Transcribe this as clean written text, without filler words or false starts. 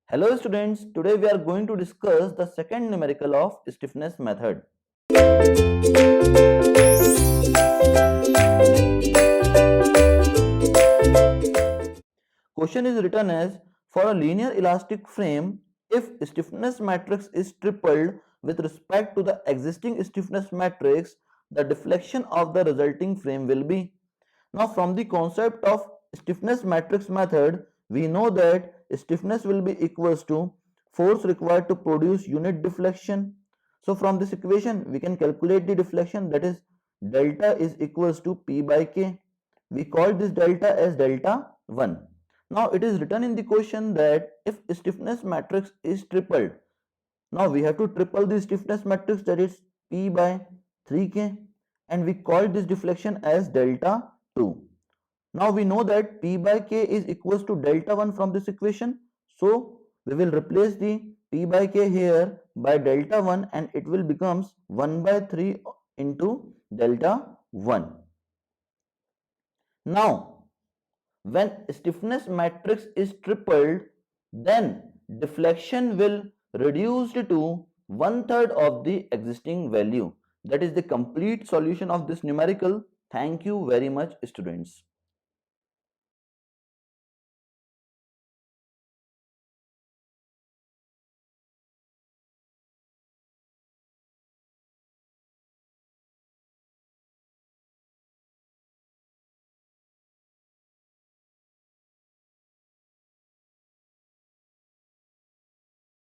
Hello students, today we are going to discuss the second numerical of stiffness method. Question is written as, for a linear elastic frame, if stiffness matrix is tripled with respect to the existing stiffness matrix, the deflection of the resulting frame will be. Now from the concept of stiffness matrix method, we know that stiffness will be equals to force required to produce unit deflection. So from this equation we can calculate the deflection, that is delta is equals to P by K. We call this delta as delta 1. Now it is written in the question that if stiffness matrix is tripled, now we have to triple the stiffness matrix, that is P by 3K, and we call this deflection as delta 2. Now we know that P by K is equals to delta 1 from this equation. So we will replace the P by K here by delta 1 and it will becomes 1 by 3 into delta 1. Now when stiffness matrix is tripled, then deflection will reduce to 1/3 of the existing value. That is the complete solution of this numerical. Thank you very much, students.